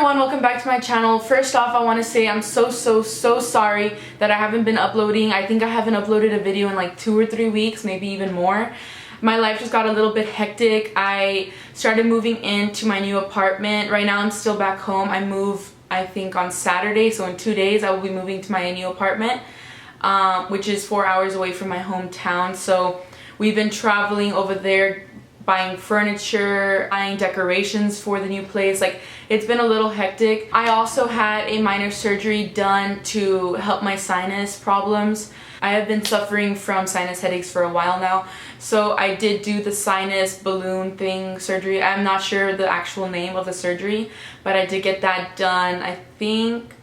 everyone, welcome back to my channel. First off, I want to say I'm so sorry that I haven't been uploading. I think I haven't uploaded a video in like 2 or 3 weeks, maybe even more. My life just got a little bit hectic. I started moving into my new apartment. Right now I'm still back home. I move, I think, on Saturday, so in 2 days I will be moving to my new apartment, which is 4 hours away from my hometown. So we've been traveling over there, buying furniture, buying decorations for the new place. Like, it's been a little hectic. I also had a minor surgery done to help my sinus problems. I have been suffering from sinus headaches for a while now, so I did do the sinus balloon thing surgery. I'm not sure the actual name of the surgery, but I did get that done. I think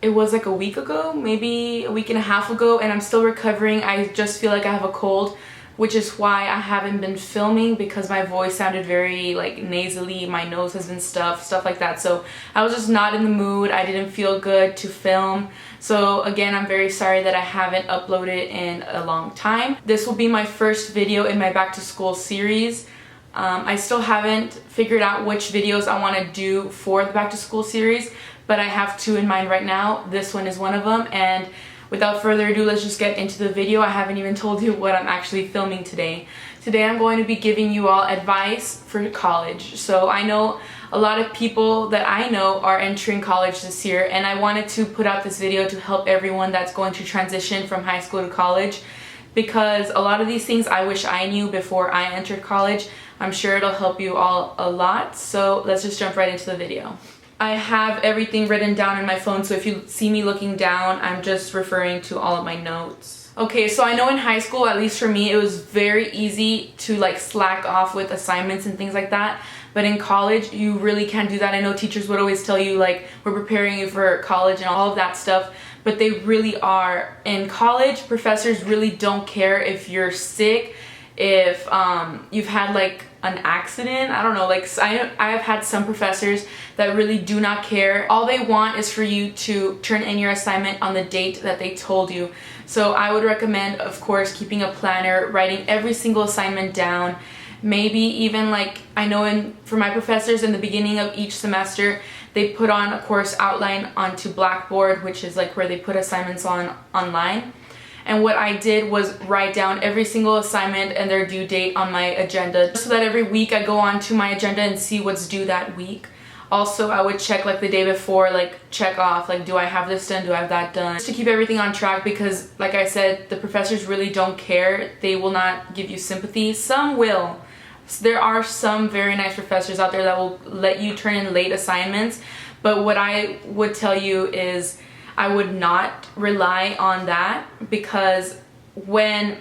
it was like a week ago, maybe a week and a half ago, and I'm still recovering. I just feel like I have a cold, which is why I haven't been filming, because my voice sounded very like nasally, my nose has been stuffed, stuff like that. So I was just not in the mood. I didn't feel good to film. So again, I'm very sorry that I haven't uploaded in a long time. This will be my first video in my back to school series. I still haven't figured out which videos I want to do for the back to school series, but I have two in mind right now. This one is one of them, and without further ado, let's just get into the video. I haven't even told you what I'm actually filming today. Today I'm going to be giving you all advice for college. So I know a lot of people that I know are entering college this year, and I wanted to put out this video to help everyone that's going to transition from high school to college, because a lot of these things I wish I knew before I entered college. I'm sure it'll help you all a lot. So let's just jump right into the video. I have everything written down in my phone, so if you see me looking down, I'm just referring to all of my notes. Okay, so I know in high school, at least for me, it was very easy to like slack off with assignments and things like that. But in college, you really can't do that. I know teachers would always tell you like, we're preparing you for college and all of that stuff, but they really are. In college, professors really don't care if you're sick, if you've had like an accident. I don't know, like I have had some professors that really do not care. All they want is for you to turn in your assignment on the date that they told you. So I would recommend, of course, keeping a planner, writing every single assignment down. Maybe even like, I know for my professors in the beginning of each semester, they put on a course outline onto Blackboard, which is like where they put assignments online. And what I did was write down every single assignment and their due date on my agenda, so that every week I go on to my agenda and see what's due that week. Also, I would check like the day before, like check off, like, do I have this done? Do I have that done? Just to keep everything on track, because like I said, the professors really don't care. They will not give you sympathy. Some will. There are some very nice professors out there that will let you turn in late assignments, but what I would tell you is I would not rely on that, because when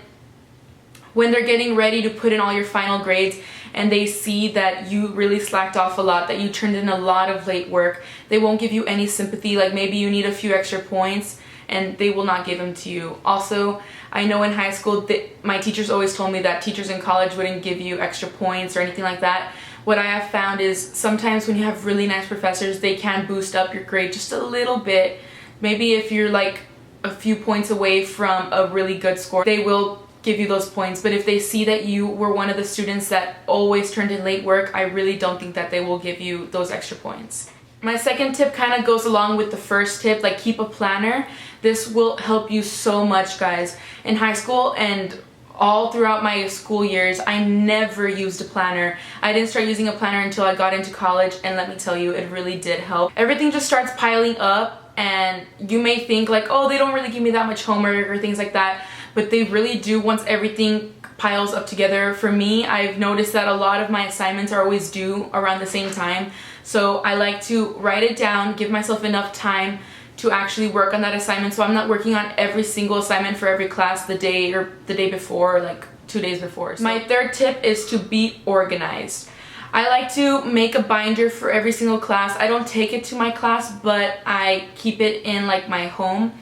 they're getting ready to put in all your final grades and they see that you really slacked off a lot, that you turned in a lot of late work, they won't give you any sympathy. Like, maybe you need a few extra points and they will not give them to you. Also, I know in high school that my teachers always told me that teachers in college wouldn't give you extra points or anything like that. What I have found is sometimes when you have really nice professors, they can boost up your grade just a little bit. Maybe if you're like a few points away from a really good score, they will give you those points. But if they see that you were one of the students that always turned in late work, I really don't think that they will give you those extra points. My second tip kind of goes along with the first tip, like keep a planner. This will help you so much, guys. In high school and all throughout my school years, I never used a planner. I didn't start using a planner until I got into college, and let me tell you, it really did help. Everything just starts piling up, and you may think like, oh, they don't really give me that much homework or things like that, but they really do once everything piles up together. For me, I've noticed that a lot of my assignments are always due around the same time, so I like to write it down, give myself enough time to actually work on that assignment, so I'm not working on every single assignment for every class the day before, or like 2 days before. So my third tip is to be organized. I like to make a binder for every single class. I don't take it to my class, but I keep it in like my home,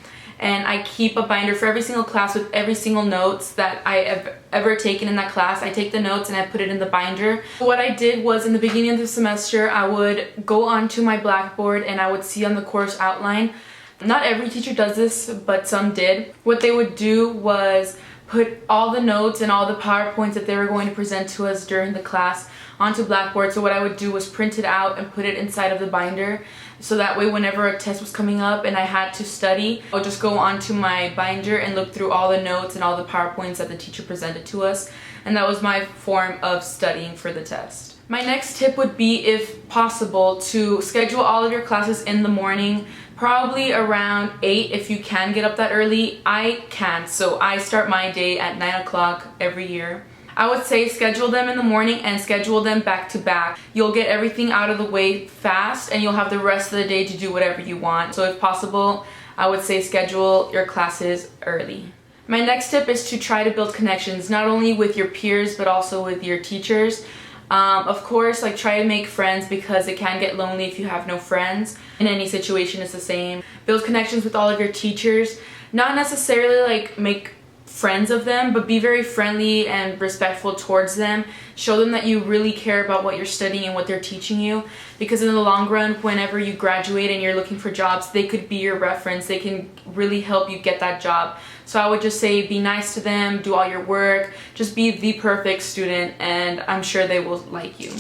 and I keep a binder for every single class with every single notes that I have ever taken in that class. I take the notes and I put it in the binder. What I did was, in the beginning of the semester, I would go onto my Blackboard and I would see on the course outline. Not every teacher does this, but some did. What they would do was put all the notes and all the PowerPoints that they were going to present to us during the class onto Blackboard. So what I would do was print it out and put it inside of the binder, so that way whenever a test was coming up and I had to study, I would just go onto my binder and look through all the notes and all the PowerPoints that the teacher presented to us, and that was my form of studying for the test. My next tip would be, if possible, to schedule all of your classes in the morning, probably around 8 if you can get up that early. I can't, so I start my day at 9 o'clock every year. I would say schedule them in the morning and schedule them back to back. You'll get everything out of the way fast and you'll have the rest of the day to do whatever you want. So if possible, I would say schedule your classes early. My next tip is to try to build connections, not only with your peers but also with your teachers. Of course, like, try to make friends, because it can get lonely if you have no friends. In any situation, it's the same. Build connections with all of your teachers. Not necessarily like make friends of them, but be very friendly and respectful towards them. Show them that you really care about what you're studying and what they're teaching you, because in the long run, whenever you graduate and you're looking for jobs, they could be your reference. They can really help you get that job. So I would just say be nice to them, do all your work, just be the perfect student, and I'm sure they will like you.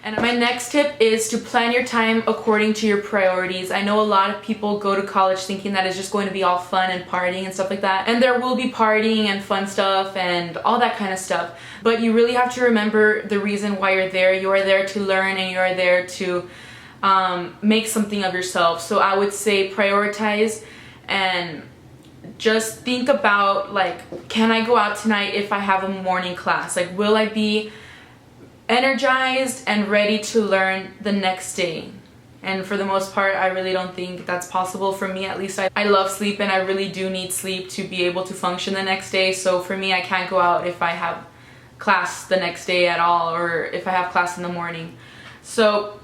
And my next tip is to plan your time according to your priorities. I know a lot of people go to college thinking that it's just going to be all fun and partying and stuff like that. And there will be partying and fun stuff and all that kind of stuff. But you really have to remember the reason why you're there. You are there to learn, and you are there to make something of yourself. So I would say prioritize and just think about, like, can I go out tonight if I have a morning class? Like, will I be energized and ready to learn the next day? And for the most part, I really don't think that's possible for me. At least I love sleep, and I really do need sleep to be able to function the next day. So for me, I can't go out if I have class the next day at all, or if I have class in the morning. So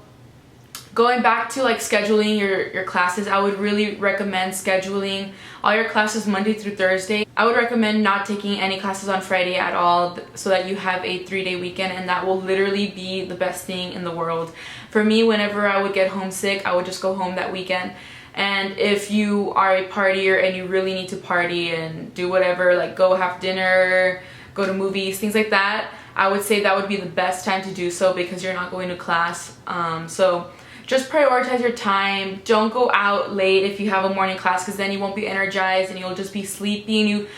going back to like scheduling your classes, I would really recommend scheduling all your classes Monday through Thursday. I would recommend not taking any classes on Friday at all, so that you have a 3-day weekend, and that will literally be the best thing in the world. For me, whenever I would get homesick, I would just go home that weekend. And if you are a partier and you really need to party and do whatever, like go have dinner, go to movies, things like that, I would say that would be the best time to do so, because you're not going to class. So just prioritize your time. Don't go out late if you have a morning class, because then you won't be energized and you'll just be sleepy, and you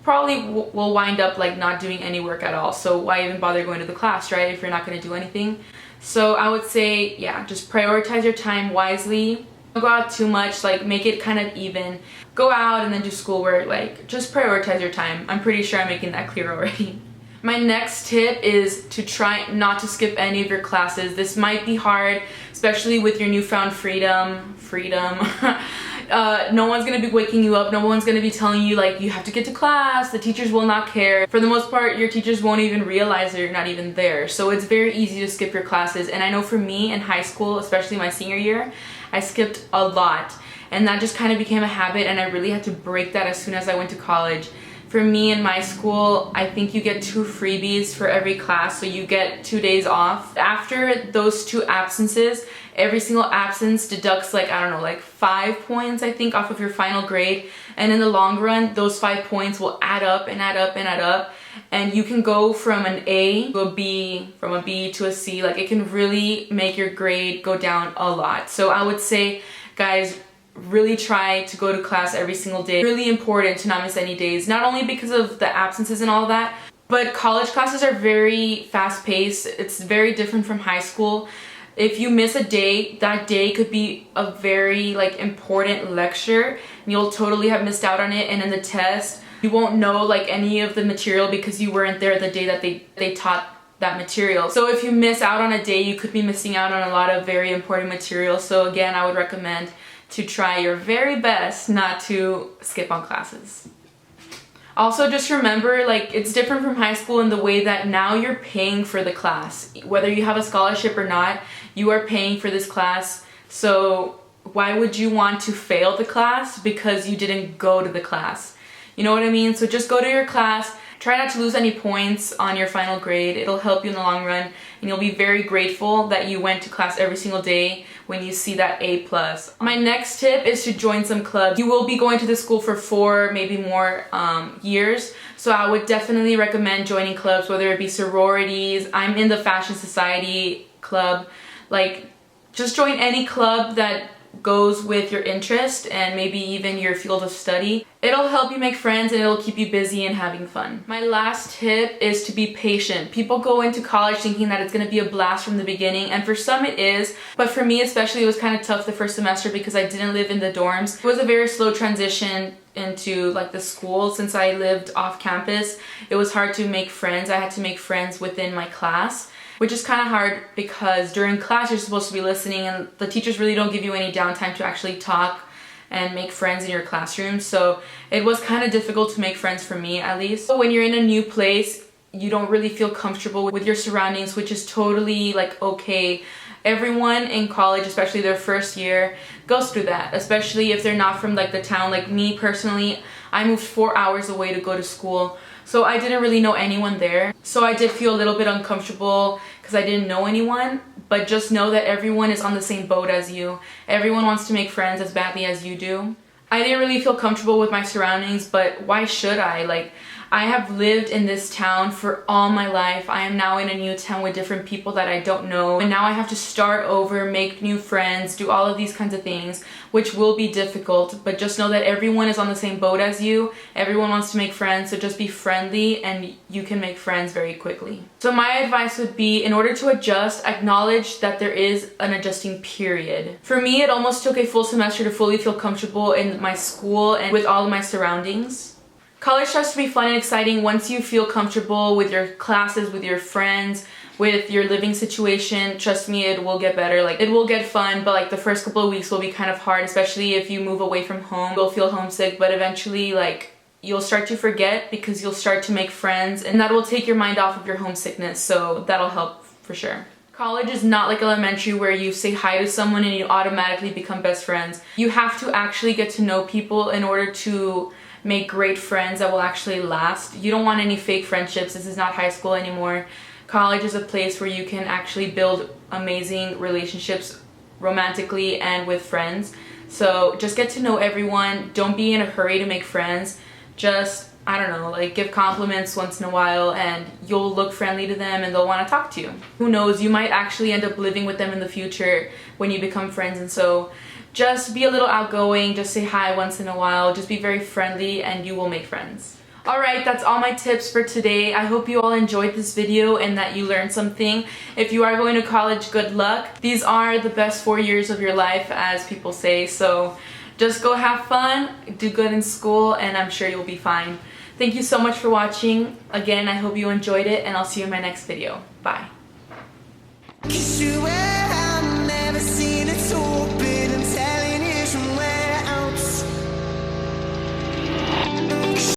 probably will wind up like not doing any work at all. So why even bother going to the class, right, if you're not going to do anything? So I would say, yeah, just prioritize your time wisely. Don't go out too much, like make it kind of even. Go out and then do schoolwork, like just prioritize your time. I'm pretty sure I'm making that clear already. My next tip is to try not to skip any of your classes. This might be hard, especially with your newfound freedom. No one's gonna be waking you up. No one's gonna be telling you like you have to get to class. The teachers will not care. For the most part, your teachers won't even realize that you're not even there. So it's very easy to skip your classes. And I know for me in high school, especially my senior year, I skipped a lot. And that just kind of became a habit, and I really had to break that as soon as I went to college. For me in my school, I think you get 2 freebies for every class, so you get 2 days off. After those 2 absences, every single absence deducts like, I don't know, like 5 points, I think, off of your final grade. And in the long run, those 5 points will add up and add up and add up. And you can go from an A to a B, from a B to a C. Like, it can really make your grade go down a lot. So I would say, guys, really try to go to class every single day. Really important to not miss any days, not only because of the absences and all that, but college classes are very fast-paced. It's very different from high school. If you miss a day, that day could be a very like important lecture, and you'll totally have missed out on it. And in the test, you won't know like any of the material because you weren't there the day that they taught that material. So if you miss out on a day, you could be missing out on a lot of very important material. So again, I would recommend to try your very best not to skip on classes. Also, just remember, like, it's different from high school in the way that now you're paying for the class. Whether you have a scholarship or not, you are paying for this class. So why would you want to fail the class because you didn't go to the class? You know what I mean? So just go to your class. Try not to lose any points on your final grade. It'll help you in the long run, and you'll be very grateful that you went to class every single day when you see that A+. My next tip is to join some clubs. You will be going to the school for 4, maybe more years. So I would definitely recommend joining clubs, whether it be sororities. I'm in the Fashion Society club. Like, just join any club that goes with your interest and maybe even your field of study. It'll help you make friends and it'll keep you busy and having fun. My last tip is to be patient. People go into college thinking that it's going to be a blast from the beginning, and for some it is, but for me especially it was kind of tough the first semester because I didn't live in the dorms. It was a very slow transition into like the school. Since I lived off campus, it was hard to make friends. I had to make friends within my class, which is kind of hard because during class you're supposed to be listening and the teachers really don't give you any downtime to actually talk and make friends in your classroom. So it was kind of difficult to make friends for me, at least. So when you're in a new place, you don't really feel comfortable with your surroundings, which is totally like okay. Everyone in college, especially their first year, goes through that, especially if they're not from like the town. Like me personally, I moved 4 hours away to go to school. So I didn't really know anyone there. So I did feel a little bit uncomfortable because I didn't know anyone, but just know that everyone is on the same boat as you. Everyone wants to make friends as badly as you do. I didn't really feel comfortable with my surroundings, but why should I? Like, I have lived in this town for all my life. I am now in a new town with different people that I don't know. And now I have to start over, make new friends, do all of these kinds of things, which will be difficult. But just know that everyone is on the same boat as you. Everyone wants to make friends, so just be friendly and you can make friends very quickly. So my advice would be, in order to adjust, acknowledge that there is an adjusting period. For me, it almost took a full semester to fully feel comfortable in my school and with all of my surroundings. College starts to be fun and exciting once you feel comfortable with your classes, with your friends, with your living situation. Trust me, it will get better. Like, it will get fun, but like the first couple of weeks will be kind of hard, especially if you move away from home. You'll feel homesick, but eventually like you'll start to forget because you'll start to make friends, and that will take your mind off of your homesickness, so that'll help for sure. College is not like elementary where you say hi to someone and you automatically become best friends. You have to actually get to know people in order to make great friends that will actually last. You don't want any fake friendships. This is not high school anymore. College is a place where you can actually build amazing relationships romantically and with friends. So just get to know everyone. Don't be in a hurry to make friends. Just, I don't know, like give compliments once in a while and you'll look friendly to them and they'll want to talk to you. Who knows, you might actually end up living with them in the future when you become friends, and so just be a little outgoing, just say hi once in a while, just be very friendly and you will make friends. Alright, that's all my tips for today. I hope you all enjoyed this video and that you learned something. If you are going to college, good luck. These are the best 4 years of your life, as people say, so just go have fun, do good in school, and I'm sure you'll be fine. Thank you so much for watching. Again, I hope you enjoyed it, and I'll see you in my next video. Bye.